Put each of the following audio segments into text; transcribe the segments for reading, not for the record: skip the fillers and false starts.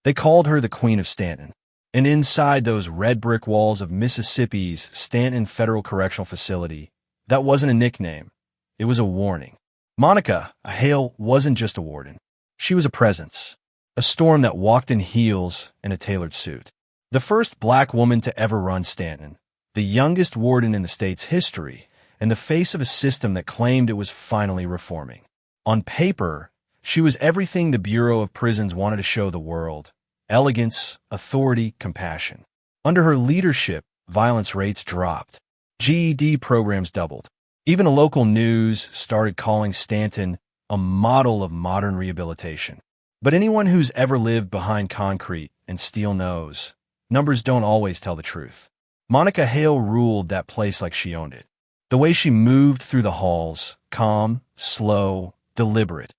They called her the Queen of Stanton. And inside those red brick walls of Mississippi's Stanton Federal Correctional Facility, that wasn't a nickname. It was a warning. Monica Hale wasn't just a warden. She was a presence, a storm that walked in heels and a tailored suit. The first black woman to ever run Stanton, the youngest warden in the state's history, and the face of a system that claimed it was finally reforming. On paper, she was everything the Bureau of Prisons wanted to show the world: elegance, authority, compassion. Under her leadership, violence rates dropped. GED programs doubled. Even the local news started calling Stanton a model of modern rehabilitation. But anyone who's ever lived behind concrete and steel knows, numbers don't always tell the truth. Monica Hale ruled that place like she owned it. The way she moved through the halls, calm, slow, deliberate,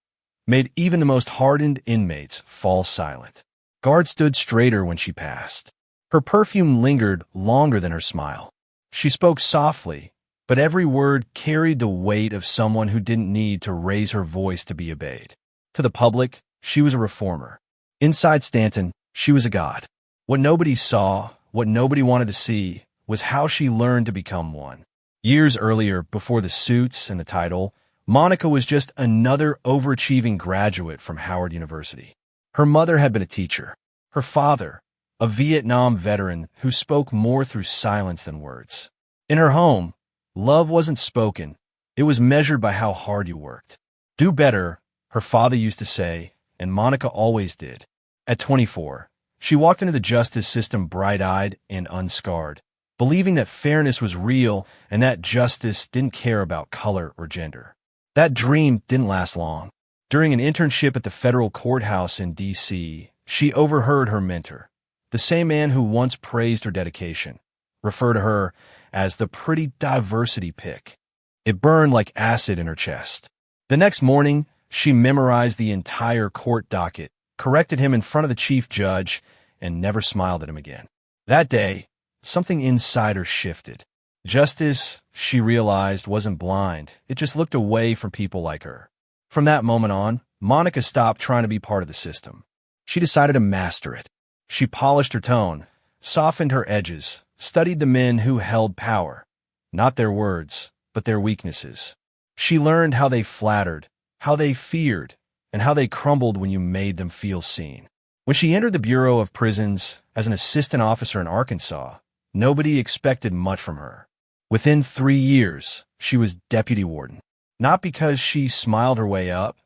made even the most hardened inmates fall silent. Guards stood straighter when she passed. Her perfume lingered longer than her smile. She spoke softly, but every word carried the weight of someone who didn't need to raise her voice to be obeyed. To the public, she was a reformer. Inside Stanton, she was a god. What nobody saw, what nobody wanted to see, was how she learned to become one. Years earlier, before the suits and the title, Monica was just another overachieving graduate from Howard University. Her mother had been a teacher. Her father, a Vietnam veteran who spoke more through silence than words. In her home, love wasn't spoken. It was measured by how hard you worked. Do better, her father used to say, and Monica always did. At 24, she walked into the justice system bright-eyed and unscarred, believing that fairness was real and that justice didn't care about color or gender. That dream didn't last long. During an internship at the federal courthouse in D.C., she overheard her mentor, the same man who once praised her dedication, refer to her as the pretty diversity pick. It burned like acid in her chest. The next morning, she memorized the entire court docket, corrected him in front of the chief judge, and never smiled at him again. That day, something inside her shifted. Justice, she realized, wasn't blind. It just looked away from people like her. From that moment on, Monica stopped trying to be part of the system. She decided to master it. She polished her tone, softened her edges, studied the men who held power, not their words, but their weaknesses. She learned how they flattered, how they feared, and how they crumbled when you made them feel seen. When she entered the Bureau of Prisons as an assistant officer in Arkansas, nobody expected much from her. Within 3 years, she was deputy warden, not because she smiled her way up,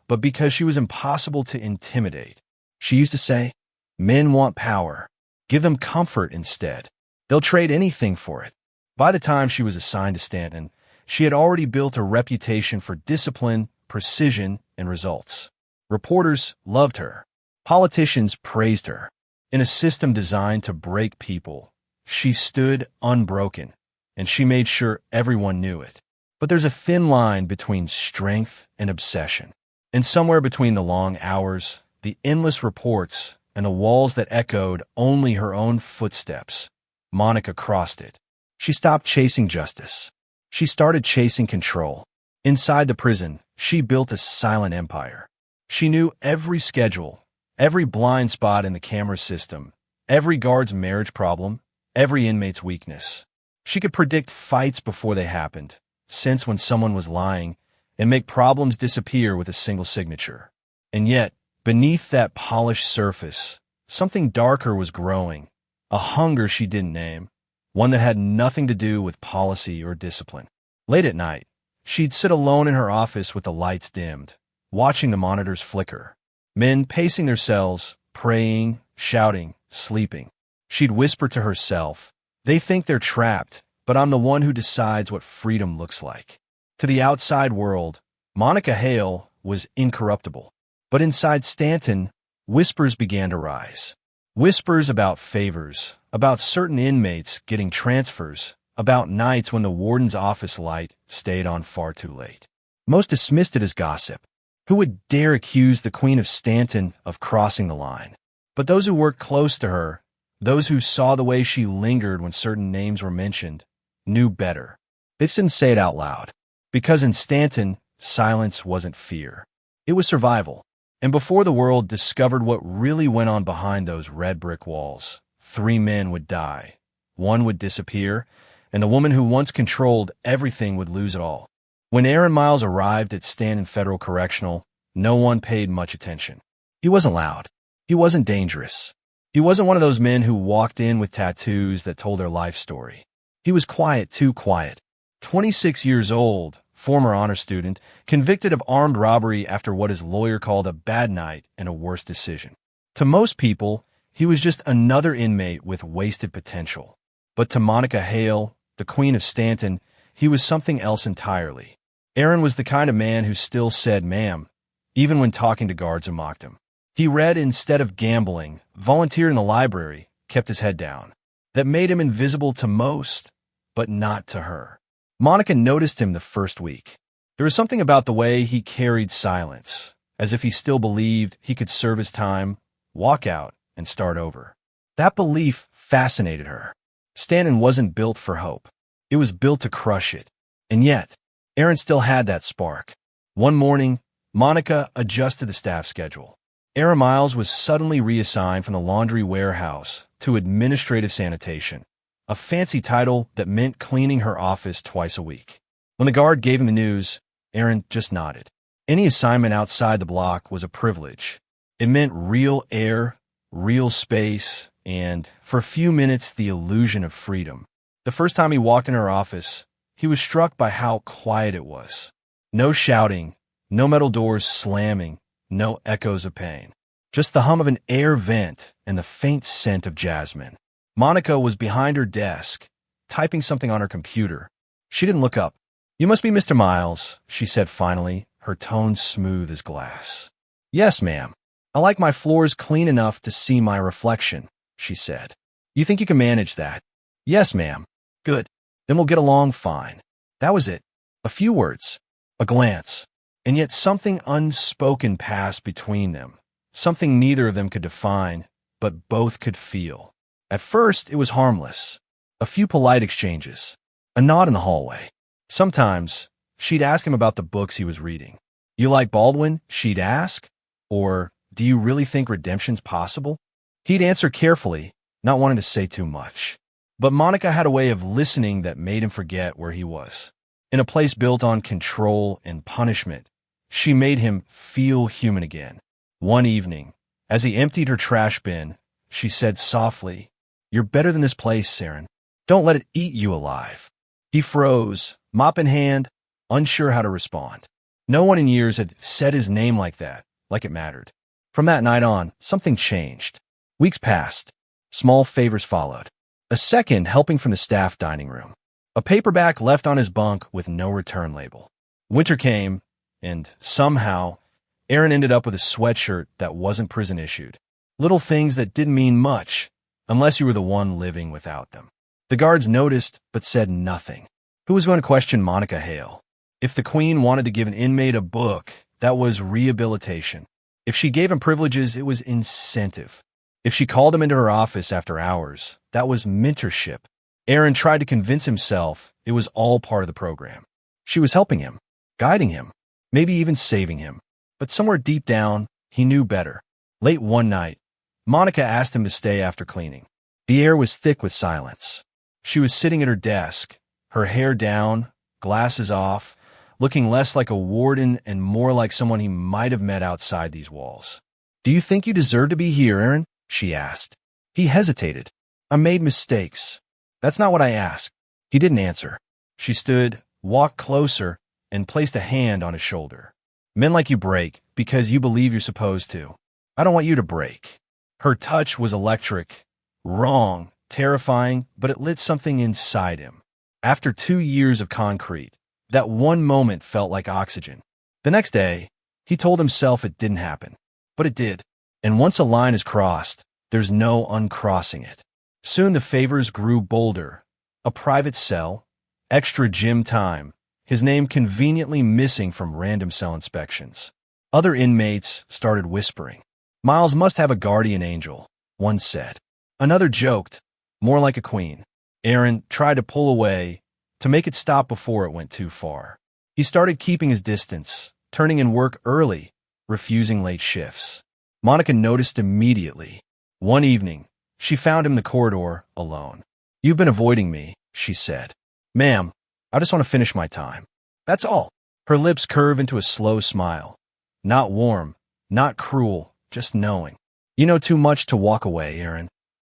but because she was impossible to intimidate. She used to say, "Men want power. Give them comfort instead. They'll trade anything for it." By the time she was assigned to Stanton, she had already built a reputation for discipline, precision, and results. Reporters loved her. Politicians praised her. In a system designed to break people, she stood unbroken, and she made sure everyone knew it. But there's a thin line between strength and obsession. And somewhere between the long hours, the endless reports, and the walls that echoed only her own footsteps, Monica crossed it. She stopped chasing justice. She started chasing control. Inside the prison, she built a silent empire. She knew every schedule, every blind spot in the camera system, every guard's marriage problem, every inmate's weakness. She could predict fights before they happened, sense when someone was lying, and make problems disappear with a single signature. And yet, beneath that polished surface, something darker was growing, a hunger she didn't name, one that had nothing to do with policy or discipline. Late at night, she'd sit alone in her office with the lights dimmed, watching the monitors flicker. Men pacing their cells, praying, shouting, sleeping. She'd whisper to herself, "They think they're trapped, but I'm the one who decides what freedom looks like." To the outside world, Monica Hale was incorruptible. But inside Stanton, whispers began to rise. Whispers about favors, about certain inmates getting transfers, about nights when the warden's office light stayed on far too late. Most dismissed it as gossip. Who would dare accuse the Queen of Stanton of crossing the line? But those who worked close to her, those who saw the way she lingered when certain names were mentioned, knew better. They just didn't say it out loud. Because in Stanton, silence wasn't fear. It was survival. And before the world discovered what really went on behind those red brick walls, 3 men would die, 1 would disappear, and the woman who once controlled everything would lose it all. When Aaron Miles arrived at Stanton Federal Correctional, no one paid much attention. He wasn't loud. He wasn't dangerous. He wasn't one of those men who walked in with tattoos that told their life story. He was quiet, too quiet. 26 years old, former honor student, convicted of armed robbery after what his lawyer called a bad night and a worse decision. To most people, he was just another inmate with wasted potential. But to Monica Hale, the Queen of Stanton, he was something else entirely. Aaron was the kind of man who still said, "Ma'am," even when talking to guards who mocked him. He read instead of gambling, volunteered in the library, kept his head down. That made him invisible to most, but not to her. Monica noticed him the first week. There was something about the way he carried silence, as if he still believed he could serve his time, walk out, and start over. That belief fascinated her. Stanton wasn't built for hope. It was built to crush it. And yet, Aaron still had that spark. One morning, Monica adjusted the staff schedule. Aaron Miles was suddenly reassigned from the laundry warehouse to administrative sanitation, a fancy title that meant cleaning her office twice a week. When the guard gave him the news, Aaron just nodded. Any assignment outside the block was a privilege. It meant real air, real space, and, for a few minutes, the illusion of freedom. The first time he walked in her office, he was struck by how quiet it was. No shouting, no metal doors slamming, no echoes of pain. Just the hum of an air vent and the faint scent of jasmine. Monica was behind her desk, typing something on her computer. She didn't look up. "You must be Mr. Miles," she said finally, her tone smooth as glass. "Yes, ma'am. I like my floors clean enough to see my reflection," she said. "You think you can manage that?" "Yes, ma'am." "Good. Then we'll get along fine." That was it. A few words. A glance. And yet something unspoken passed between them. Something neither of them could define, but both could feel. At first, it was harmless. A few polite exchanges. A nod in the hallway. Sometimes, she'd ask him about the books he was reading. "You like Baldwin?" she'd ask. Or, "Do you really think redemption's possible?" He'd answer carefully, not wanting to say too much. But Monica had a way of listening that made him forget where he was. In a place built on control and punishment, she made him feel human again. One evening, as he emptied her trash bin, she said softly, "You're better than this place, Aaron. Don't let it eat you alive." He froze, mop in hand, unsure how to respond. No one in years had said his name like that, like it mattered. From that night on, something changed. Weeks passed. Small favors followed. A second helping from the staff dining room. A paperback left on his bunk with no return label. Winter came, and somehow, Aaron ended up with a sweatshirt that wasn't prison issued. Little things that didn't mean much, unless you were the one living without them. The guards noticed, but said nothing. Who was going to question Monica Hale? If the Queen wanted to give an inmate a book, that was rehabilitation. If she gave him privileges, it was incentive. If she called him into her office after hours, that was mentorship. Aaron tried to convince himself it was all part of the program. She was helping him, guiding him, maybe even saving him. But somewhere deep down, he knew better. Late one night, Monica asked him to stay after cleaning. The air was thick with silence. She was sitting at her desk, her hair down, glasses off, looking less like a warden and more like someone he might have met outside these walls. "Do you think you deserve to be here, Aaron?" she asked. He hesitated. "I made mistakes." "That's not what I asked." He didn't answer. She stood, walked closer, and placed a hand on his shoulder. "Men like you break because you believe you're supposed to. I don't want you to break." Her touch was electric, wrong, terrifying, but it lit something inside him. After 2 years of concrete, that one moment felt like oxygen. The next day, he told himself it didn't happen. But it did. And once a line is crossed, there's no uncrossing it. Soon the favors grew bolder. A private cell, extra gym time, his name conveniently missing from random cell inspections. Other inmates started whispering. "Miles must have a guardian angel," one said. Another joked, "More like a queen." Aaron tried to pull away, to make it stop before it went too far. He started keeping his distance, turning in work early, refusing late shifts. Monica noticed immediately. One evening, she found him in the corridor, alone. "You've been avoiding me," she said. "Ma'am, I just want to finish my time. That's all." Her lips curve into a slow smile. Not warm, not cruel, just knowing. "You know too much to walk away, Aaron."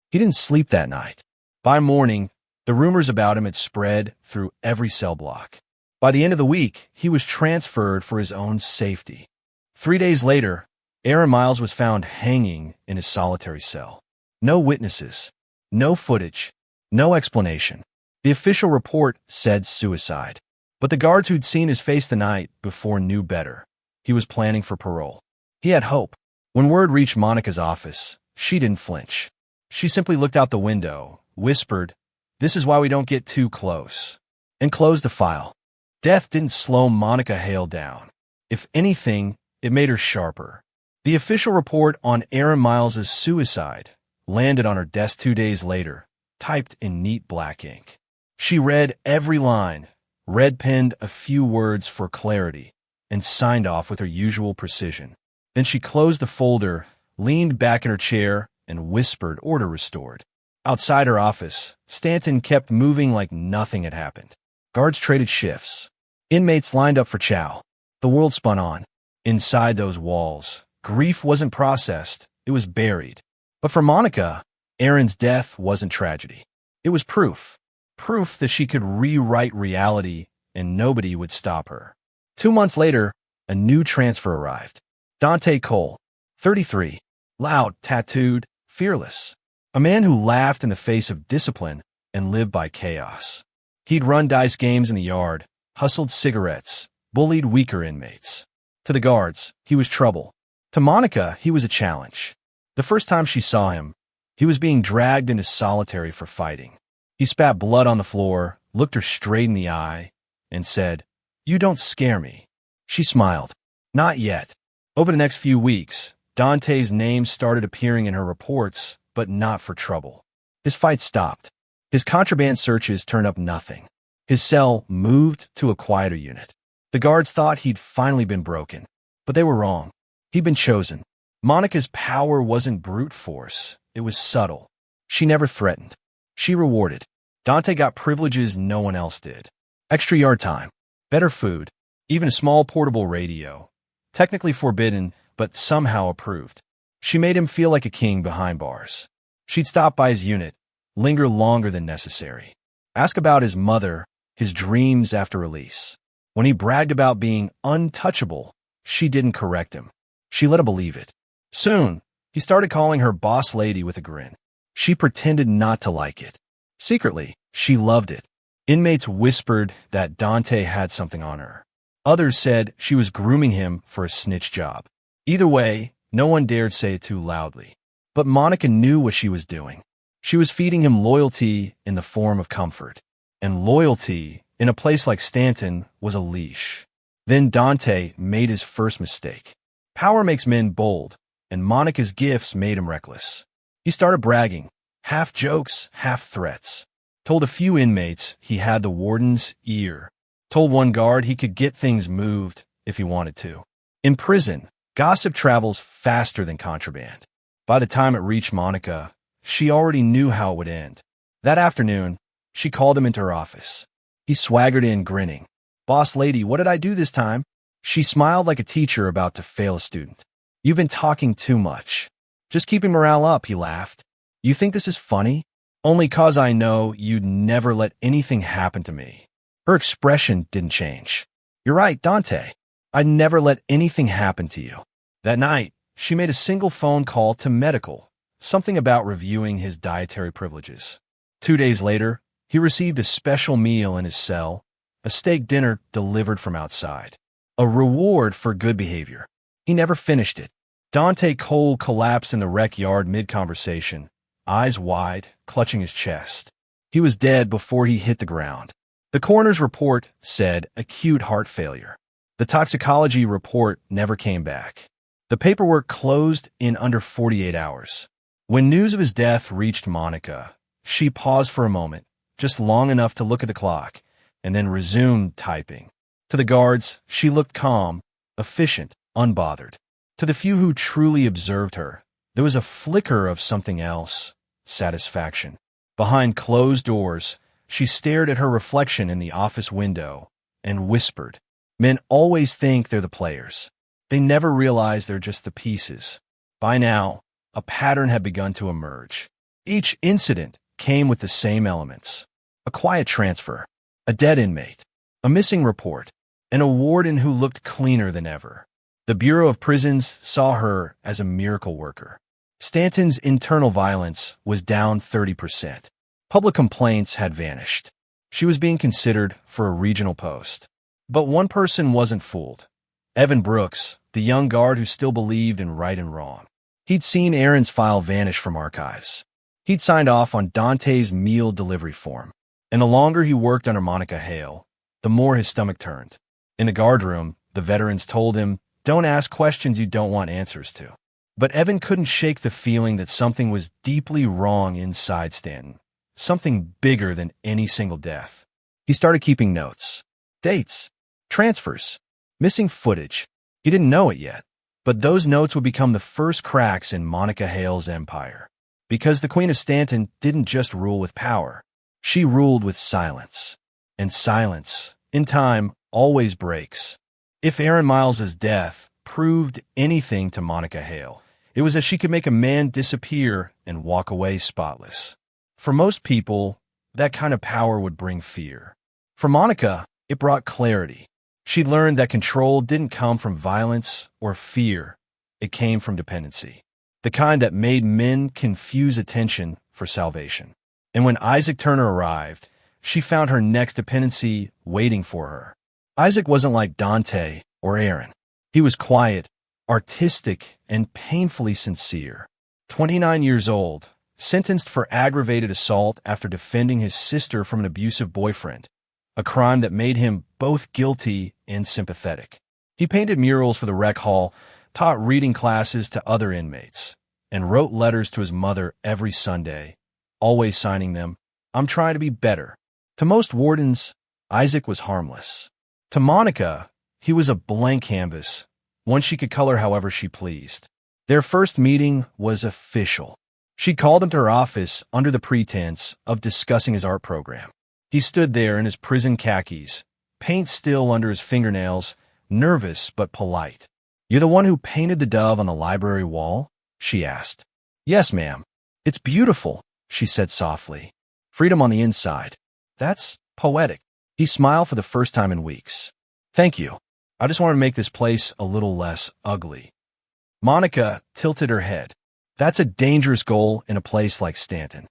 He didn't sleep that night. By morning, the rumors about him had spread through every cell block. By the end of the week, he was transferred for his own safety. 3 days later, Aaron Miles was found hanging in his solitary cell. No witnesses, no footage, no explanation. The official report said suicide. But the guards who'd seen his face the night before knew better. He was planning for parole. He had hope. When word reached Monica's office, she didn't flinch. She simply looked out the window, whispered, "This is why we don't get too close," and closed the file. Death didn't slow Monica Hale down. If anything, it made her sharper. The official report on Aaron Miles's suicide landed on her desk 2 days later, typed in neat black ink. She read every line, red-penned a few words for clarity, and signed off with her usual precision. Then she closed the folder, leaned back in her chair, and whispered order restored. Outside her office, Stanton kept moving like nothing had happened. Guards traded shifts. Inmates lined up for chow. The world spun on. Inside those walls, grief wasn't processed, it was buried. But for Monica, Aaron's death wasn't tragedy. It was proof. Proof that she could rewrite reality and nobody would stop her. 2 months later, a new transfer arrived. Dante Cole, 33, loud, tattooed, fearless. A man who laughed in the face of discipline and lived by chaos. He'd run dice games in the yard, hustled cigarettes, bullied weaker inmates. To the guards, he was trouble. To Monica, he was a challenge. The first time she saw him, he was being dragged into solitary for fighting. He spat blood on the floor, looked her straight in the eye, and said, "You don't scare me." She smiled. Not yet. Over the next few weeks, Dante's name started appearing in her reports, but not for trouble. His fight stopped. His contraband searches turned up nothing. His cell moved to a quieter unit. The guards thought he'd finally been broken, but they were wrong. He'd been chosen. Monica's power wasn't brute force. It was subtle. She never threatened. She rewarded. Dante got privileges no one else did. Extra yard time, better food, even a small portable radio. Technically forbidden, but somehow approved. She made him feel like a king behind bars. She'd stop by his unit, linger longer than necessary. Ask about his mother, his dreams after release. When he bragged about being untouchable, she didn't correct him. She let him believe it. Soon, he started calling her boss lady with a grin. She pretended not to like it. Secretly, she loved it. Inmates whispered that Dante had something on her. Others said she was grooming him for a snitch job. Either way, no one dared say it too loudly. But Monica knew what she was doing. She was feeding him loyalty in the form of comfort. And loyalty, in a place like Stanton, was a leash. Then Dante made his first mistake. Power makes men bold, and Monica's gifts made him reckless. He started bragging, half jokes, half threats. Told a few inmates he had the warden's ear. Told one guard he could get things moved if he wanted to. In prison, gossip travels faster than contraband. By the time it reached Monica, she already knew how it would end. That afternoon, she called him into her office. He swaggered in, grinning. "Boss lady, what did I do this time?" She smiled like a teacher about to fail a student. "You've been talking too much." "Just keeping morale up," he laughed. "You think this is funny?" "Only 'cause I know you'd never let anything happen to me." Her expression didn't change. "You're right, Dante. I'd never let anything happen to you." That night, she made a single phone call to medical, something about reviewing his dietary privileges. 2 days later, he received a special meal in his cell, a steak dinner delivered from outside. A reward for good behavior. He never finished it. Dante Cole collapsed in the rec yard mid-conversation, eyes wide, clutching his chest. He was dead before he hit the ground. The coroner's report said acute heart failure. The toxicology report never came back. The paperwork closed in under 48 hours. When news of his death reached Monica, she paused for a moment, just long enough to look at the clock, and then resumed typing. To the guards, she looked calm, efficient, unbothered. To the few who truly observed her, there was a flicker of something else, satisfaction. Behind closed doors, she stared at her reflection in the office window and whispered, "Men always think they're the players. They never realize they're just the pieces." By now, a pattern had begun to emerge. Each incident came with the same elements: a quiet transfer, a dead inmate, a missing report, and a warden who looked cleaner than ever. The Bureau of Prisons saw her as a miracle worker. Stanton's internal violence was down 30%. Public complaints had vanished. She was being considered for a regional post. But one person wasn't fooled. Evan Brooks, the young guard who still believed in right and wrong. He'd seen Aaron's file vanish from archives. He'd signed off on Dante's meal delivery form. And the longer he worked under Monica Hale, the more his stomach turned. In the guard room, the veterans told him, "Don't ask questions you don't want answers to." But Evan couldn't shake the feeling that something was deeply wrong inside Stanton. Something bigger than any single death. He started keeping notes. Dates. Transfers. Missing footage. He didn't know it yet. But those notes would become the first cracks in Monica Hale's empire. Because the Queen of Stanton didn't just rule with power. She ruled with silence. And silence, in time, always breaks. If Aaron Miles's death proved anything to Monica Hale, it was that she could make a man disappear and walk away spotless. For most people, that kind of power would bring fear. For Monica, it brought clarity. She learned that control didn't come from violence or fear. It came from dependency. The kind that made men confuse attention for salvation. And when Isaac Turner arrived, she found her next dependency waiting for her. Isaac wasn't like Dante or Aaron. He was quiet, artistic, and painfully sincere. 29 years old, sentenced for aggravated assault after defending his sister from an abusive boyfriend, a crime that made him both guilty and sympathetic. He painted murals for the rec hall, taught reading classes to other inmates, and wrote letters to his mother every Sunday, always signing them, "I'm trying to be better." To most wardens, Isaac was harmless. To Monica, he was a blank canvas, one she could color however she pleased. Their first meeting was official. She called him to her office under the pretense of discussing his art program. He stood there in his prison khakis, paint still under his fingernails, nervous but polite. "You're the one who painted the dove on the library wall?" she asked. "Yes, ma'am." "It's beautiful," she said softly. "Freedom on the inside. That's poetic." He smiled for the first time in weeks. "Thank you. I just want to make this place a little less ugly." Monica tilted her head. That's a dangerous goal in a place like Stanton.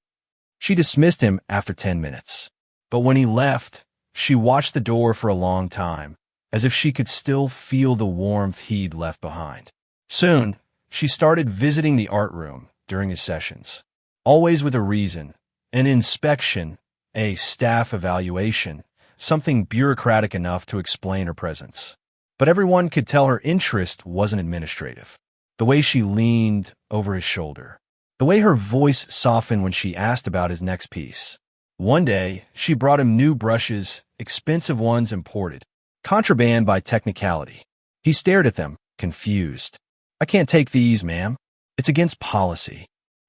She dismissed him after 10 minutes. But when he left, she watched the door for a long time, as if she could still feel the warmth he'd left behind. Soon, she started visiting the art room during his sessions, always with a reason: an inspection, a staff evaluation, something bureaucratic enough to explain her presence. But everyone could tell her interest wasn't administrative. The way she leaned over his shoulder. The way her voice softened when she asked about his next piece. One day, she brought him new brushes, expensive ones imported. Contraband by technicality. He stared at them, confused. "I can't take these, ma'am. It's against policy."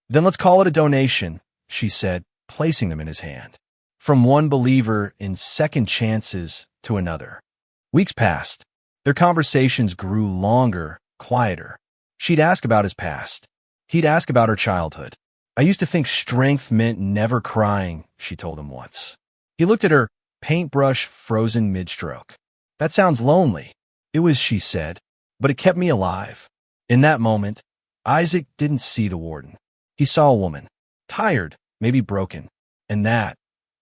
"Then let's call it a donation," she said, placing them in his hand. From one believer in second chances to another. Weeks passed. Their conversations grew longer, quieter. She'd ask about his past. He'd ask about her childhood. "I used to think strength meant never crying," she told him once. He looked at her, paintbrush frozen mid-stroke. "That sounds lonely." "It was," she said, "but it kept me alive." In that moment, Isaac didn't see the warden. He saw a woman, tired, maybe broken, and that,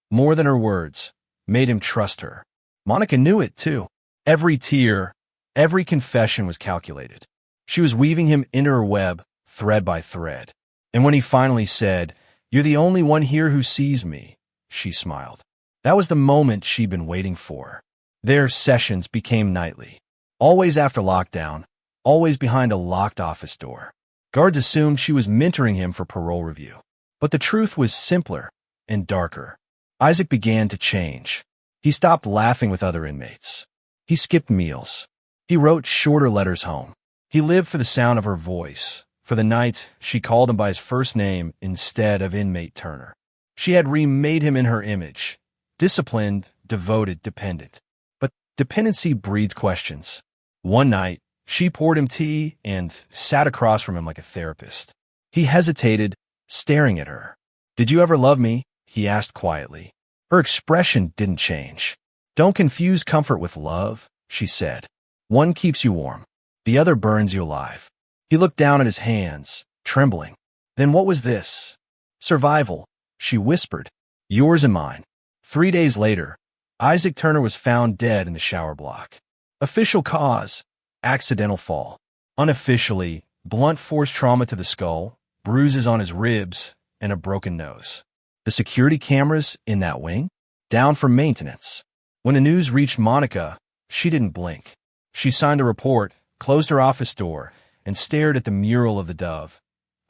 more than her words, made him trust her. Monica knew it, too. Every tear, every confession was calculated. She was weaving him into her web, thread by thread. And when he finally said, "You're the only one here who sees me," she smiled. That was the moment she'd been waiting for. Their sessions became nightly. Always after lockdown, always behind a locked office door. Guards assumed she was mentoring him for parole review. But the truth was simpler and darker. Isaac began to change. He stopped laughing with other inmates. He skipped meals. He wrote shorter letters home. He lived for the sound of her voice, for the nights she called him by his first name instead of Inmate Turner. She had remade him in her image, disciplined, devoted, dependent. But dependency breeds questions. One night, she poured him tea and sat across from him like a therapist. He hesitated, staring at her. "Did you ever love me?" he asked quietly. Her expression didn't change. "Don't confuse comfort with love," she said. "One keeps you warm. The other burns you alive." He looked down at his hands, trembling. "Then what was this?" "Survival," she whispered. "Yours and mine." 3 days later, Isaac Turner was found dead in the shower block. Official cause: accidental fall. Unofficially, blunt force trauma to the skull, bruises on his ribs, and a broken nose. The security cameras in that wing? Down for maintenance. When the news reached Monica, she didn't blink. She signed a report, closed her office door, and stared at the mural of the dove,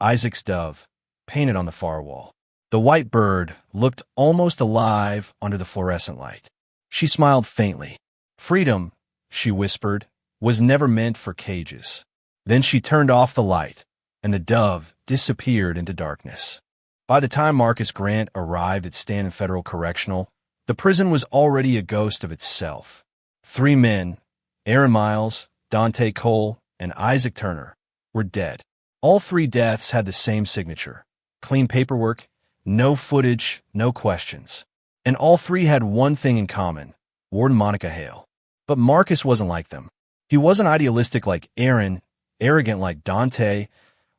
Isaac's dove, painted on the far wall. The white bird looked almost alive under the fluorescent light. She smiled faintly. "Freedom," she whispered, "was never meant for cages." Then she turned off the light, and the dove disappeared into darkness. By the time Marcus Grant arrived at Stanton Federal Correctional, the prison was already a ghost of itself. 3 men, Aaron Miles, Dante Cole, and Isaac Turner, were dead. All 3 deaths had the same signature: clean paperwork, no footage, no questions. And all 3 had one thing in common: Warden Monica Hale. But Marcus wasn't like them. He wasn't idealistic like Aaron, arrogant like Dante,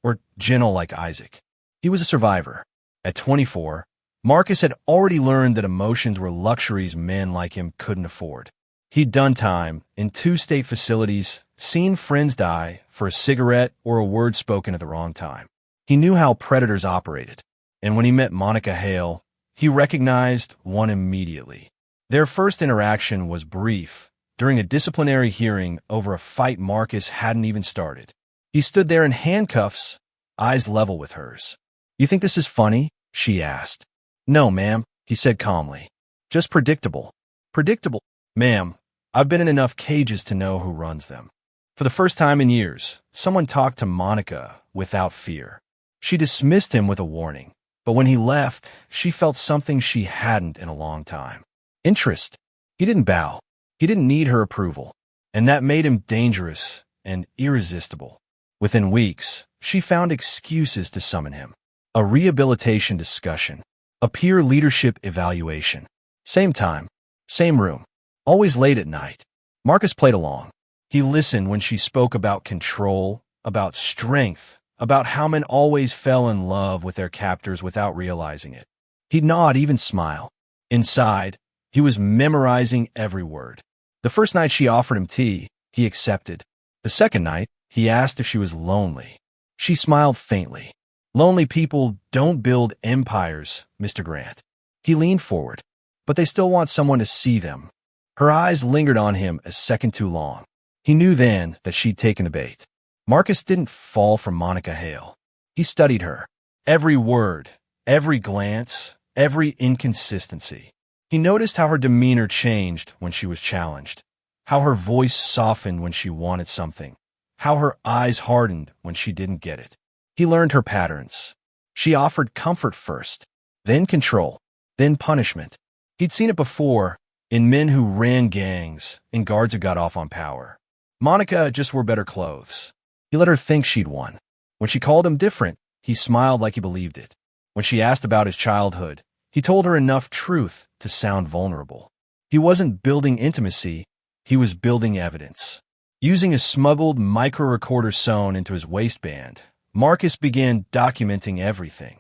or gentle like Isaac. He was a survivor. At 24, Marcus had already learned that emotions were luxuries men like him couldn't afford. He'd done time in 2 state facilities, seen friends die for a cigarette or a word spoken at the wrong time. He knew how predators operated, and when he met Monica Hale, he recognized one immediately. Their first interaction was brief, during a disciplinary hearing over a fight Marcus hadn't even started. He stood there in handcuffs, eyes level with hers. "You think this is funny?" she asked. "No, ma'am," he said calmly. "Just predictable." "Predictable? Ma'am, I've been in enough cages to know who runs them." For the first time in years, someone talked to Monica without fear. She dismissed him with a warning, but when he left, she felt something she hadn't in a long time. Interest. He didn't bow. He didn't need her approval, and that made him dangerous and irresistible. Within weeks, she found excuses to summon him. A rehabilitation discussion, a peer leadership evaluation. Same time, same room, always late at night. Marcus played along. He listened when she spoke about control, about strength, about how men always fell in love with their captors without realizing it. He'd nod, even smile. Inside, he was memorizing every word. The first night she offered him tea, he accepted. The second night, he asked if she was lonely. She smiled faintly. "Lonely people don't build empires, Mr. Grant." He leaned forward. "But they still want someone to see them." Her eyes lingered on him a second too long. He knew then that she'd taken the bait. Marcus didn't fall for Monica Hale. He studied her. Every word, every glance, every inconsistency. He noticed how her demeanor changed when she was challenged, how her voice softened when she wanted something, how her eyes hardened when she didn't get it. He learned her patterns. She offered comfort first, then control, then punishment. He'd seen it before in men who ran gangs and guards who got off on power. Monica just wore better clothes. He let her think she'd won. When she called him different, he smiled like he believed it. When she asked about his childhood, he told her enough truth to sound vulnerable. He wasn't building intimacy, he was building evidence. Using a smuggled micro-recorder sewn into his waistband, Marcus began documenting everything.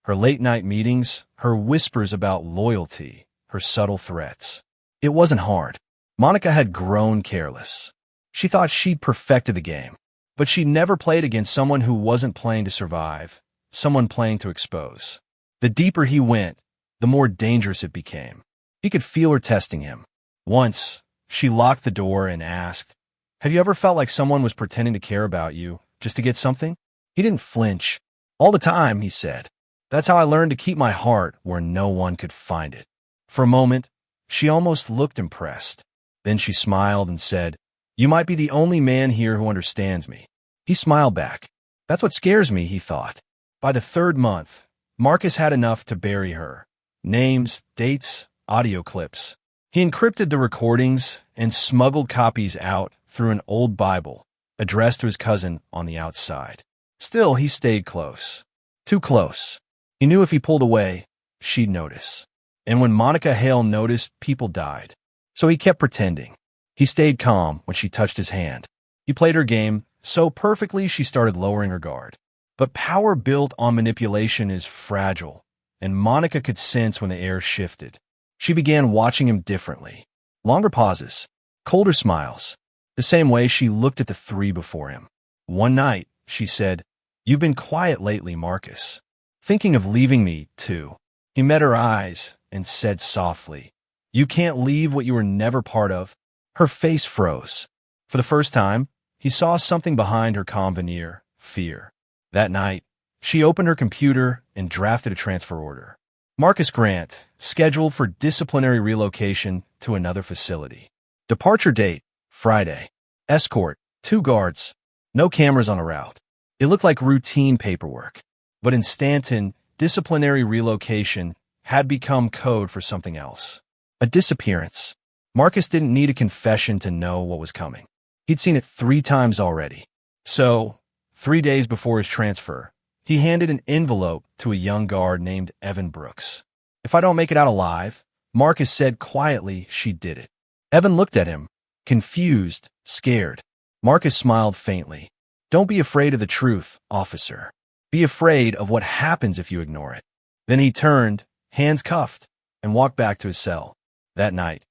Her late-night meetings, her whispers about loyalty, her subtle threats. It wasn't hard. Monica had grown careless. She thought she'd perfected the game, but she'd never played against someone who wasn't playing to survive, someone playing to expose. The deeper he went, the more dangerous it became. He could feel her testing him. Once, she locked the door and asked, "Have you ever felt like someone was pretending to care about you just to get something?" He didn't flinch. "All the time," he said. "That's how I learned to keep my heart where no one could find it." For a moment, she almost looked impressed. Then she smiled and said, "You might be the only man here who understands me." He smiled back. That's what scares me, he thought. By the third month, Marcus had enough to bury her. Names, dates, audio clips. He encrypted the recordings and smuggled copies out through an old Bible, addressed to his cousin on the outside. Still, he stayed close. Too close. He knew if he pulled away, she'd notice. And when Monica Hale noticed, people died. So he kept pretending. He stayed calm when she touched his hand. He played her game so perfectly she started lowering her guard. But power built on manipulation is fragile, and Monica could sense when the air shifted. She began watching him differently. Longer pauses, colder smiles, the same way she looked at the three before him. One night, she said, "You've been quiet lately, Marcus. Thinking of leaving me, too." He met her eyes and said softly, "You can't leave what you were never part of." Her face froze. For the first time, he saw something behind her calm veneer, fear. That night, she opened her computer and drafted a transfer order. Marcus Grant, scheduled for disciplinary relocation to another facility. Departure date, Friday. Escort, 2 guards. No cameras on the route. It looked like routine paperwork. But in Stanton, disciplinary relocation had become code for something else. A disappearance. Marcus didn't need a confession to know what was coming. He'd seen it 3 times already. So, 3 days before his transfer, he handed an envelope to a young guard named Evan Brooks. "If I don't make it out alive," Marcus said quietly, she did it. Evan looked at him, confused, scared. Marcus smiled faintly. "Don't be afraid of the truth, officer. Be afraid of what happens if you ignore it." Then he turned, hands cuffed, and walked back to his cell. That night,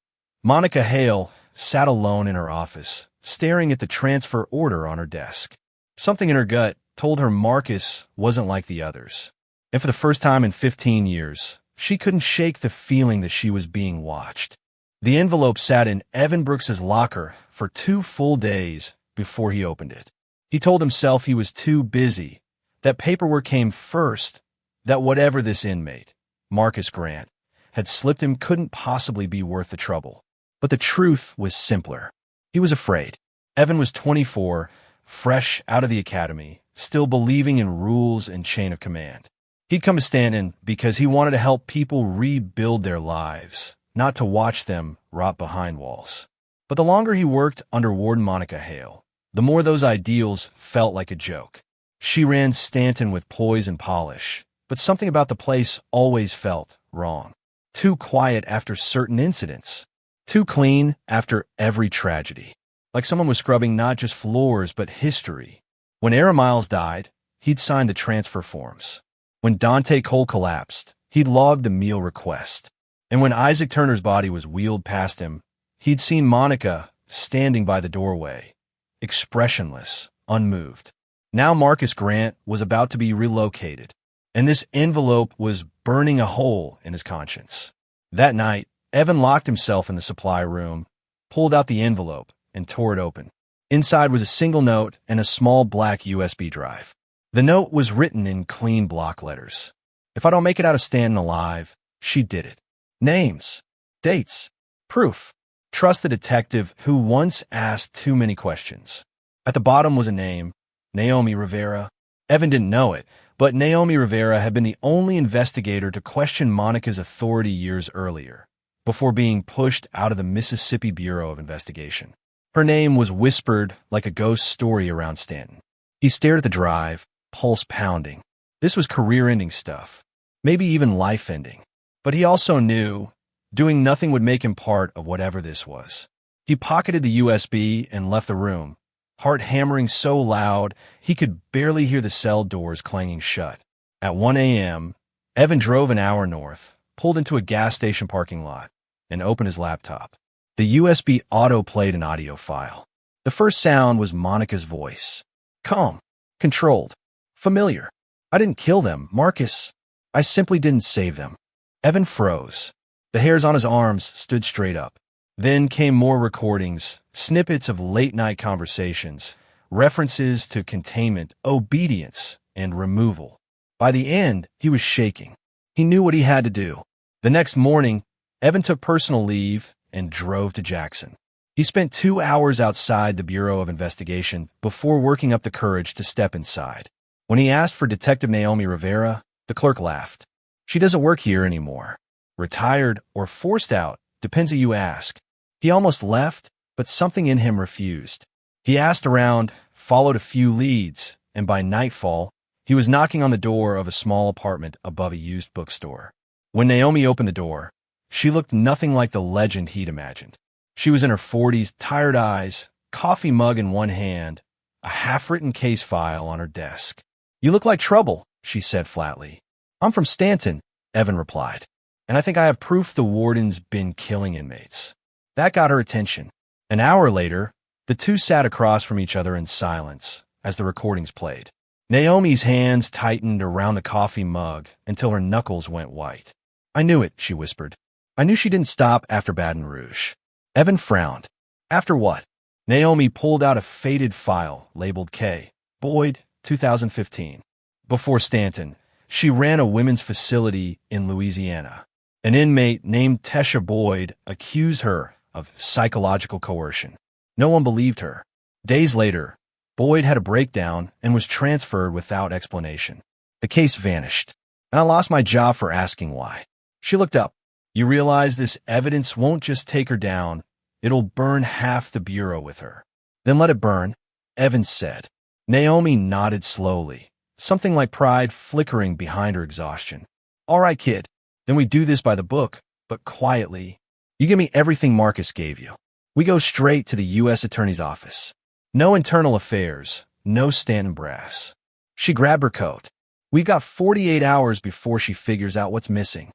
Monica Hale sat alone in her office, staring at the transfer order on her desk. Something in her gut told her Marcus wasn't like the others. And for the first time in 15 years, she couldn't shake the feeling that she was being watched. The envelope sat in Evan Brooks's locker for 2 full days before he opened it. He told himself he was too busy, that paperwork came first, that whatever this inmate, Marcus Grant, had slipped him couldn't possibly be worth the trouble. But the truth was simpler. He was afraid. Evan was 24, fresh out of the academy, still believing in rules and chain of command. He'd come to Stanton because he wanted to help people rebuild their lives, not to watch them rot behind walls. But the longer he worked under Warden Monica Hale, the more those ideals felt like a joke. She ran Stanton with poise and polish, but something about the place always felt wrong. Too quiet after certain incidents. Too clean after every tragedy. Like someone was scrubbing not just floors, but history. When Era Miles died, he'd signed the transfer forms. When Dante Cole collapsed, he'd logged the meal request. And when Isaac Turner's body was wheeled past him, he'd seen Monica standing by the doorway, expressionless, unmoved. Now Marcus Grant was about to be relocated, and this envelope was burning a hole in his conscience. That night, Evan locked himself in the supply room, pulled out the envelope, and tore it open. Inside was a single note and a small black USB drive. The note was written in clean block letters. "If I don't make it out of Stanton alive, she did it." Names, dates, proof. Trust the detective who once asked too many questions. At the bottom was a name, Naomi Rivera. Evan didn't know it, but Naomi Rivera had been the only investigator to question Monica's authority years earlier, before being pushed out of the Mississippi Bureau of Investigation. Her name was whispered like a ghost story around Stanton. He stared at the drive, pulse pounding. This was career-ending stuff, maybe even life-ending. But he also knew doing nothing would make him part of whatever this was. He pocketed the USB and left the room, heart hammering so loud he could barely hear the cell doors clanging shut. At 1 a.m., Evan drove an hour north, pulled into a gas station parking lot, and opened his laptop. The USB auto-played an audio file. The first sound was Monica's voice. Calm, controlled, familiar. "I didn't kill them, Marcus. I simply didn't save them." Evan froze. The hairs on his arms stood straight up. Then came more recordings, snippets of late-night conversations, references to containment, obedience, and removal. By the end, he was shaking. He knew what he had to do. The next morning, Evan took personal leave and drove to Jackson. He spent 2 hours outside the Bureau of Investigation before working up the courage to step inside. When he asked for Detective Naomi Rivera, the clerk laughed. She doesn't work here anymore. Retired or forced out, depends who you ask. He almost left, but something in him refused. He asked around, followed a few leads, and by nightfall, he was knocking on the door of a small apartment above a used bookstore. When Naomi opened the door, she looked nothing like the legend he'd imagined. She was in her 40s, tired eyes, coffee mug in one hand, a half-written case file on her desk. "You look like trouble," she said flatly. "I'm from Stanton," Evan replied, "and I think I have proof the warden's been killing inmates." That got her attention. An hour later, the two sat across from each other in silence as the recordings played. Naomi's hands tightened around the coffee mug until her knuckles went white. "I knew it," she whispered. "I knew she didn't stop after Baton Rouge." Evan frowned. "After what?" Naomi pulled out a faded file labeled K. Boyd, 2015. Before Stanton, she ran a women's facility in Louisiana. An inmate named Tesha Boyd accused her of psychological coercion. No one believed her. Days later, Boyd had a breakdown and was transferred without explanation. The case vanished, and I lost my job for asking why. She looked up. "You realize this evidence won't just take her down, it'll burn half the bureau with her." "Then let it burn," Evans said. Naomi nodded slowly, something like pride flickering behind her exhaustion. "All right, kid, then we do this by the book, but quietly. You give me everything Marcus gave you. We go straight to the U.S. Attorney's office. No internal affairs, no Stanton brass." She grabbed her coat. "We've got 48 hours before she figures out what's missing."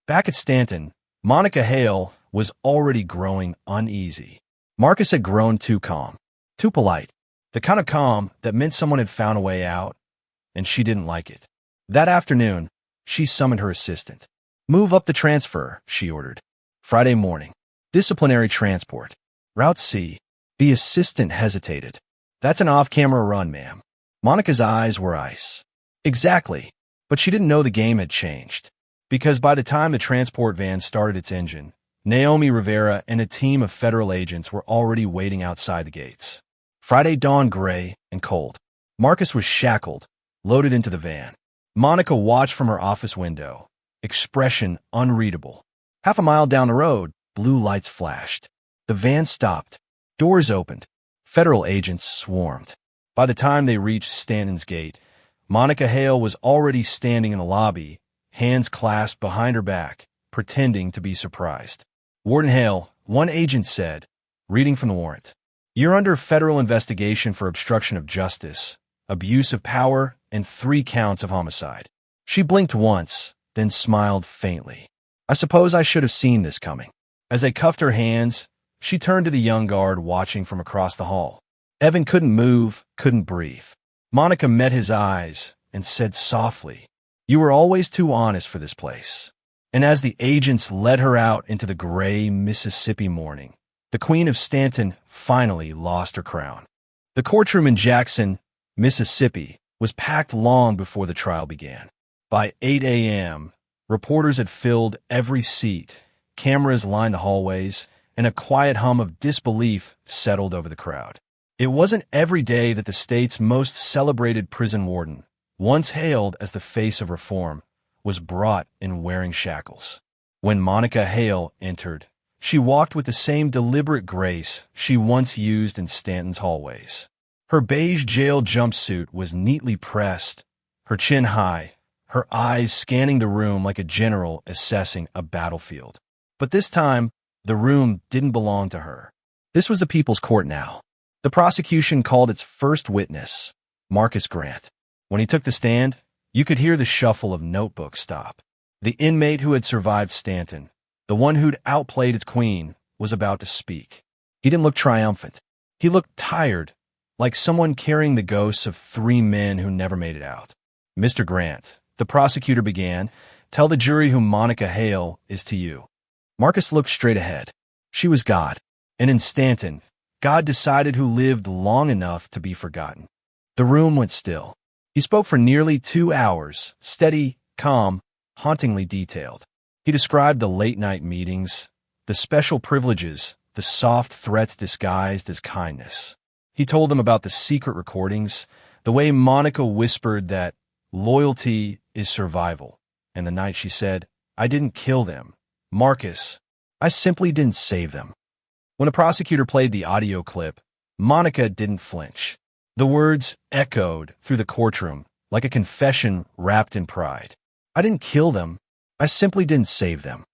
Back at Stanton, Monica Hale was already growing uneasy. Marcus had grown too calm, too polite, the kind of calm that meant someone had found a way out, and she didn't like it. That afternoon, she summoned her assistant. "Move up the transfer," she ordered. Friday morning. "Disciplinary transport. Route C." The assistant hesitated. "That's an off-camera run, ma'am." Monica's eyes were ice. "Exactly, but she didn't know the game had changed. Because by the time the transport van started its engine, Naomi Rivera and a team of federal agents were already waiting outside the gates. Friday dawned gray and cold. Marcus was shackled, loaded into the van. Monica watched from her office window, expression unreadable. Half a mile down the road, blue lights flashed. The van stopped. Doors opened. Federal agents swarmed. By the time they reached Stanton's gate, Monica Hale was already standing in the lobby, hands clasped behind her back, pretending to be surprised. "Warden Hale," one agent said, reading from the warrant. "You're under federal investigation for obstruction of justice, abuse of power, and 3 counts of homicide." She blinked once, then smiled faintly. "I suppose I should have seen this coming." As they cuffed her hands, she turned to the young guard watching from across the hall. Evan couldn't move, couldn't breathe. Monica met his eyes and said softly, "You were always too honest for this place." And as the agents led her out into the gray Mississippi morning, the Queen of Stanton finally lost her crown. The courtroom in Jackson, Mississippi, was packed long before the trial began. By 8 a.m., reporters had filled every seat, cameras lined the hallways, and a quiet hum of disbelief settled over the crowd. It wasn't every day that the state's most celebrated prison warden, once hailed as the face of reform, was brought in wearing shackles. When Monica Hale entered, she walked with the same deliberate grace she once used in Stanton's hallways. Her beige jail jumpsuit was neatly pressed, her chin high, her eyes scanning the room like a general assessing a battlefield. But this time, the room didn't belong to her. This was the People's Court now. The prosecution called its first witness, Marcus Grant. When he took the stand, you could hear the shuffle of notebooks stop. The inmate who had survived Stanton, the one who'd outplayed its queen, was about to speak. He didn't look triumphant. He looked tired, like someone carrying the ghosts of 3 men who never made it out. "Mr. Grant," the prosecutor began, "tell the jury who Monica Hale is to you." Marcus looked straight ahead. She was God, and in Stanton, God decided who lived long enough to be forgotten. The room went still. He spoke for nearly 2 hours, steady, calm, hauntingly detailed. He described the late-night meetings, the special privileges the soft threats disguised as kindness. He told them about the secret recordings, the way Monica whispered that loyalty is survival, and the night she said, "I didn't kill them, Marcus. I simply didn't save them." When the prosecutor played the audio clip, Monica didn't flinch. The words echoed through the courtroom like a confession wrapped in pride. "I didn't kill them. I simply didn't save them."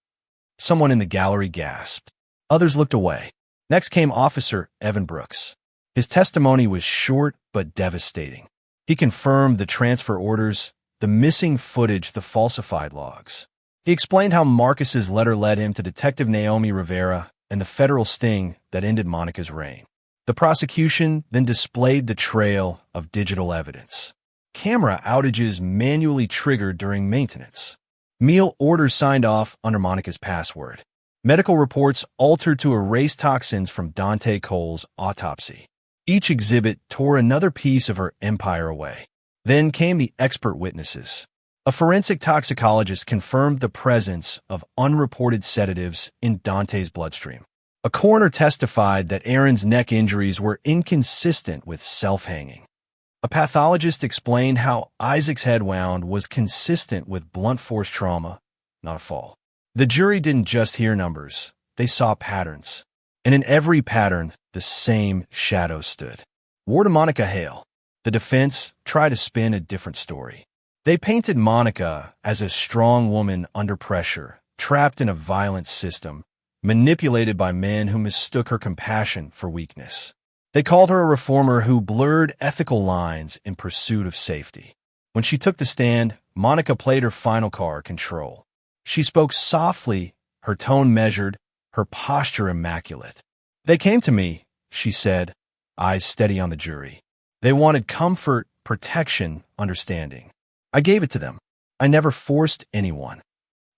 Someone in the gallery gasped. Others looked away. Next came Officer Evan Brooks. His testimony was short but devastating. He confirmed the transfer orders, the missing footage, the falsified logs. He explained how Marcus's letter led him to Detective Naomi Rivera and the federal sting that ended Monica's reign. The prosecution then displayed the trail of digital evidence. Camera outages manually triggered during maintenance. Meal orders signed off under Monica's password. Medical reports altered to erase toxins from Dante Cole's autopsy. Each exhibit tore another piece of her empire away. Then came the expert witnesses. A forensic toxicologist confirmed the presence of unreported sedatives in Dante's bloodstream. A coroner testified that Aaron's neck injuries were inconsistent with self-hanging. A pathologist explained how Isaac's head wound was consistent with blunt force trauma, not a fall. The jury didn't just hear numbers, they saw patterns. And in every pattern, the same shadow stood. Warden Monica Hale. The defense tried to spin a different story. They painted Monica as a strong woman under pressure, trapped in a violent system, manipulated by men who mistook her compassion for weakness. They called her a reformer who blurred ethical lines in pursuit of safety. When she took the stand, Monica played her final card, control. She spoke softly, her tone measured, her posture immaculate. "They came to me," she said, eyes steady on the jury. "They wanted comfort, protection, understanding. I gave it to them. I never forced anyone."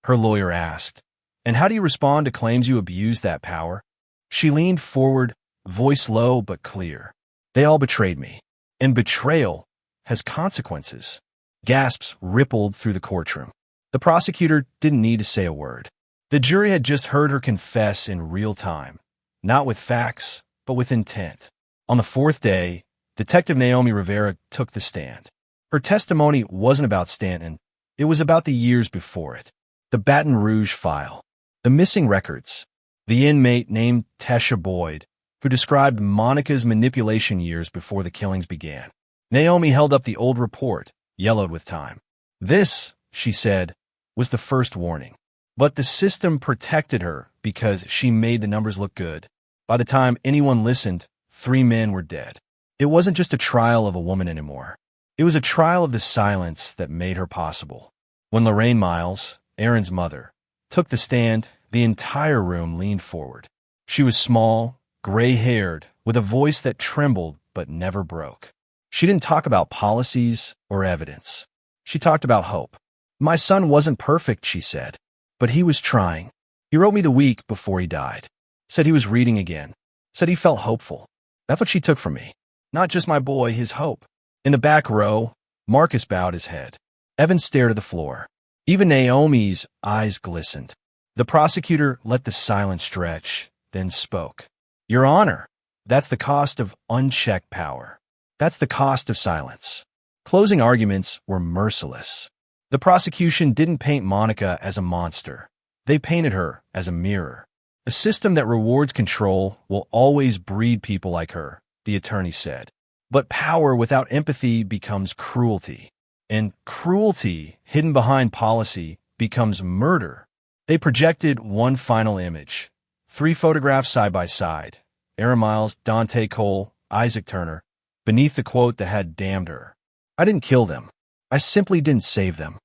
Her lawyer asked, "And how do you respond to claims you abused that power?" She leaned forward, voice low but clear. "They all betrayed me. And betrayal has consequences." Gasps rippled through the courtroom. The prosecutor didn't need to say a word. The jury had just heard her confess in real time, not with facts, but with intent. On the fourth day, Detective Naomi Rivera took the stand. Her testimony wasn't about Stanton. It was about the years before it. The Baton Rouge file. The missing records. The inmate named Tesha Boyd, who described Monica's manipulation years before the killings began. Naomi held up the old report, yellowed with time. "This," she said, "was the first warning. But the system protected her because she made the numbers look good. By the time anyone listened, 3 men were dead." It wasn't just a trial of a woman anymore. It was a trial of the silence that made her possible. When Lorraine Miles, Aaron's mother, took the stand, the entire room leaned forward. She was small, gray-haired, with a voice that trembled but never broke. She didn't talk about policies or evidence. She talked about hope. "My son wasn't perfect," she said, "but he was trying. He wrote me the week before he died. Said he was reading again. Said he felt hopeful. That's what she took from me. Not just my boy, his hope." In the back row, Marcus bowed his head. Evan stared at the floor. Even Naomi's eyes glistened. The prosecutor let the silence stretch, then spoke. "Your Honor, that's the cost of unchecked power. That's the cost of silence." Closing arguments were merciless. The prosecution didn't paint Monica as a monster. They painted her as a mirror. "A system that rewards control will always breed people like her," the attorney said. "But power without empathy becomes cruelty. And cruelty hidden behind policy becomes murder." They projected one final image. 3 photographs side by side. Aaron Miles, Dante Cole, Isaac Turner, beneath the quote that had damned her. "I didn't kill them. I simply didn't save them."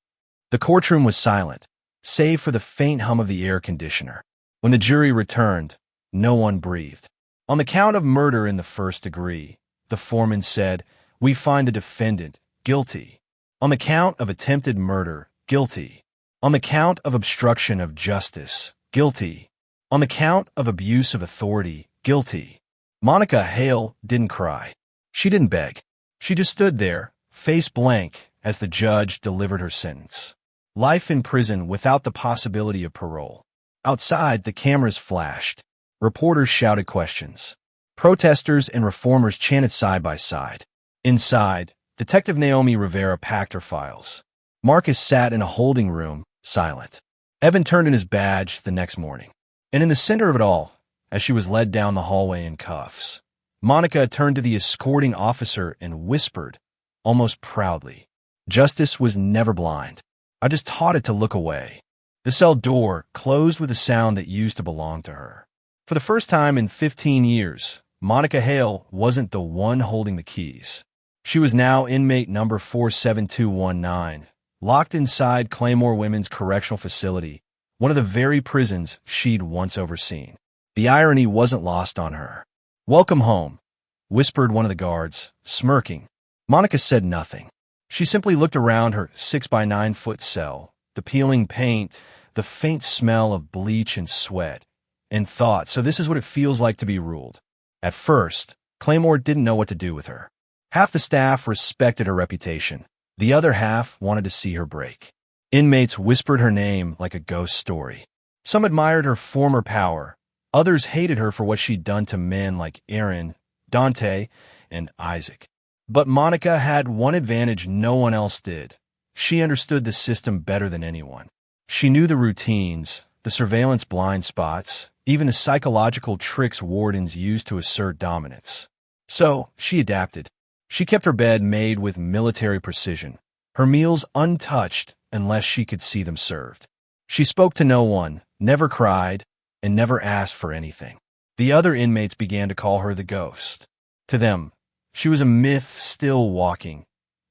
The courtroom was silent, save for the faint hum of the air conditioner. When the jury returned, no one breathed. On the count of murder in the first degree, the foreman said, "We find the defendant guilty." On the count of attempted murder, guilty. On the count of obstruction of justice, guilty. On the count of abuse of authority, guilty. Monica Hale didn't cry. She didn't beg. She just stood there, face blank, as the judge delivered her sentence. Life in prison without the possibility of parole. Outside, the cameras flashed. Reporters shouted questions. Protesters and reformers chanted side by side. Inside, Detective Naomi Rivera packed her files. Marcus sat in a holding room, silent. Evan turned in his badge the next morning. And in the center of it all, as she was led down the hallway in cuffs, Monica turned to the escorting officer and whispered, almost proudly, "Justice was never blind. I just taught it to look away." The cell door closed with a sound that used to belong to her. For the first time in 15 years, Monica Hale wasn't the one holding the keys. She was now inmate number 47219, locked inside Claymore Women's Correctional Facility, one of the very prisons she'd once overseen. The irony wasn't lost on her. "Welcome home," whispered one of the guards, smirking. Monica said nothing. She simply looked around her 6-by-9-foot cell, the peeling paint, the faint smell of bleach and sweat, and thought, so this is what it feels like to be ruled. At first, Claymore didn't know what to do with her. Half the staff respected her reputation. The other half wanted to see her break. Inmates whispered her name like a ghost story. Some admired her former power. Others hated her for what she'd done to men like Aaron, Dante, and Isaac. But Monica had one advantage no one else did. She understood the system better than anyone. She knew the routines, the surveillance blind spots, even the psychological tricks wardens used to assert dominance. So, she adapted. She kept her bed made with military precision, her meals untouched unless she could see them served. She spoke to no one, never cried, and never asked for anything. The other inmates began to call her the ghost. To them, she was a myth still walking,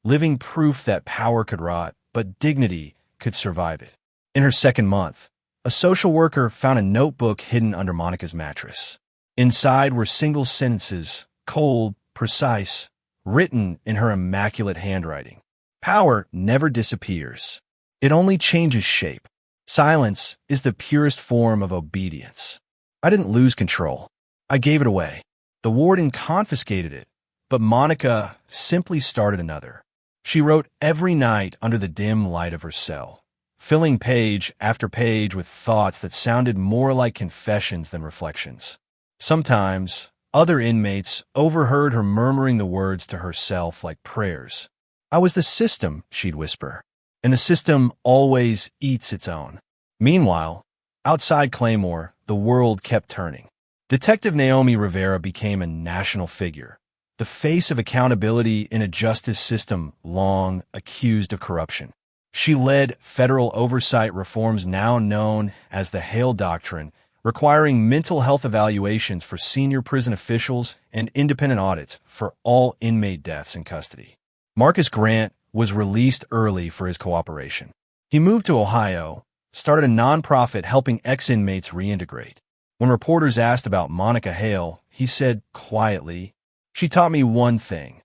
living proof that power could rot, but dignity could survive it. In her second month, a social worker found a notebook hidden under Monica's mattress. Inside were single sentences, cold, precise, written in her immaculate handwriting. Power never disappears. It only changes shape. Silence is the purest form of obedience. I didn't lose control. I gave it away. The warden confiscated it, but Monica simply started another. She wrote every night under the dim light of her cell, filling page after page with thoughts that sounded more like confessions than reflections. Sometimes, other inmates overheard her murmuring the words to herself like prayers. "I was the system," she'd whisper, "and the system always eats its own." Meanwhile, outside Claymore, the world kept turning. Detective Naomi Rivera became a national figure, the face of accountability in a justice system long accused of corruption. She led federal oversight reforms now known as the Hale Doctrine, requiring mental health evaluations for senior prison officials and independent audits for all inmate deaths in custody. Marcus Grant was released early for his cooperation. He moved to Ohio, started a nonprofit helping ex-inmates reintegrate. When reporters asked about Monica Hale, he said quietly, "She taught me one thing.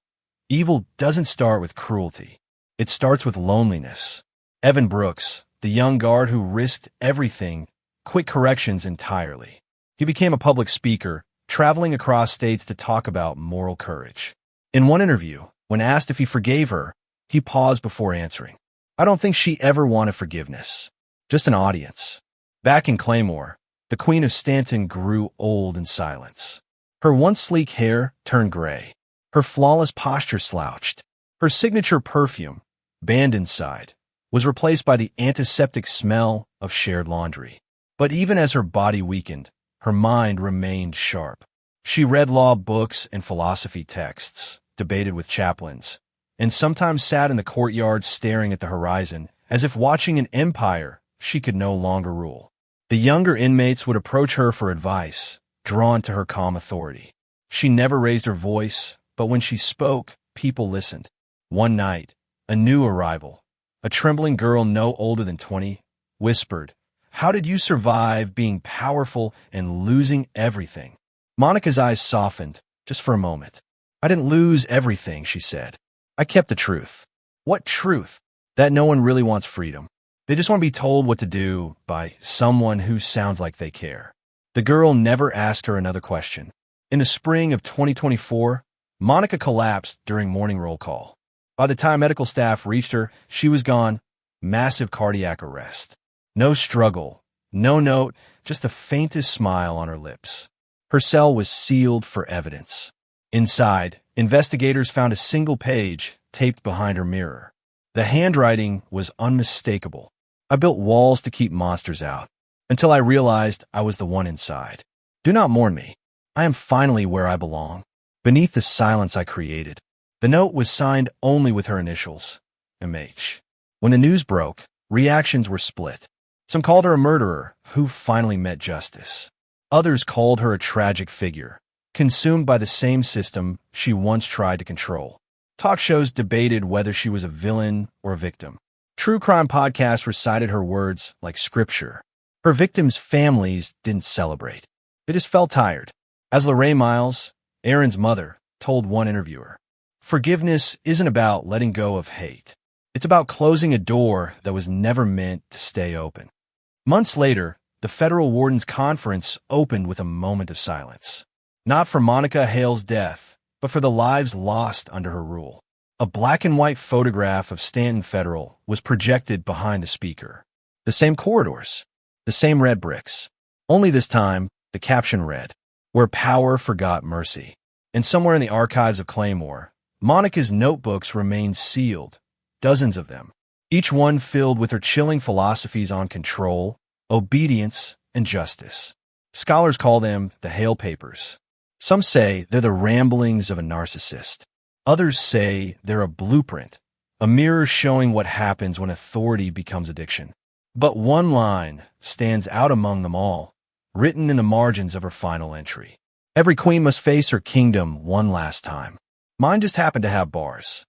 Evil doesn't start with cruelty. It starts with loneliness." Evan Brooks, the young guard who risked everything, quit corrections entirely. He became a public speaker, traveling across states to talk about moral courage. In one interview, when asked if he forgave her, he paused before answering. "I don't think she ever wanted forgiveness, just an audience." Back in Claymore, the Queen of Stanton grew old in silence. Her once sleek hair turned gray. Her flawless posture slouched. Her signature perfume, banned inside, was replaced by the antiseptic smell of shared laundry. But even as her body weakened, her mind remained sharp. She read law books and philosophy texts, debated with chaplains, and sometimes sat in the courtyard staring at the horizon, as if watching an empire she could no longer rule. The younger inmates would approach her for advice, drawn to her calm authority. She never raised her voice, but when she spoke, people listened. One night, a new arrival, a trembling girl no older than 20, whispered, "How did you survive being powerful and losing everything?" Monica's eyes softened, just for a moment. "I didn't lose everything," she said. "I kept the truth." "What truth?" "That no one really wants freedom. They just want to be told what to do by someone who sounds like they care." The girl never asked her another question. In the spring of 2024, Monica collapsed during morning roll call. By the time medical staff reached her, she was gone. Massive cardiac arrest. No struggle, No note, just the faintest smile on her lips. Her cell was sealed for evidence. Inside, investigators found a single page taped behind her mirror. The handwriting was unmistakable. I built walls to keep monsters out, until I realized I was the one inside. Do not mourn me. I am finally where I belong, beneath the silence I created. The note was signed only with her initials, MH. When the news broke, reactions were split. Some called her a murderer who finally met justice. Others called her a tragic figure, consumed by the same system she once tried to control. Talk shows debated whether she was a villain or a victim. True crime podcasts recited her words like scripture. Her victims' families didn't celebrate. They just felt tired. As Lorraine Miles, Aaron's mother, told one interviewer, "Forgiveness isn't about letting go of hate. It's about closing a door that was never meant to stay open." Months later, the Federal Warden's Conference opened with a moment of silence. Not for Monica Hale's death, but for the lives lost under her rule. A black-and-white photograph of Stanton Federal was projected behind the speaker. The same corridors, the same red bricks. Only this time, the caption read, "Where power forgot mercy." And somewhere in the archives of Claymore, Monica's notebooks remained sealed, dozens of them, each one filled with her chilling philosophies on control, obedience, and justice. Scholars call them the Hale Papers. Some say they're the ramblings of a narcissist. Others say they're a blueprint, a mirror showing what happens when authority becomes addiction. But one line stands out among them all, written in the margins of her final entry. "Every queen must face her kingdom one last time." Mine just happened to have bars.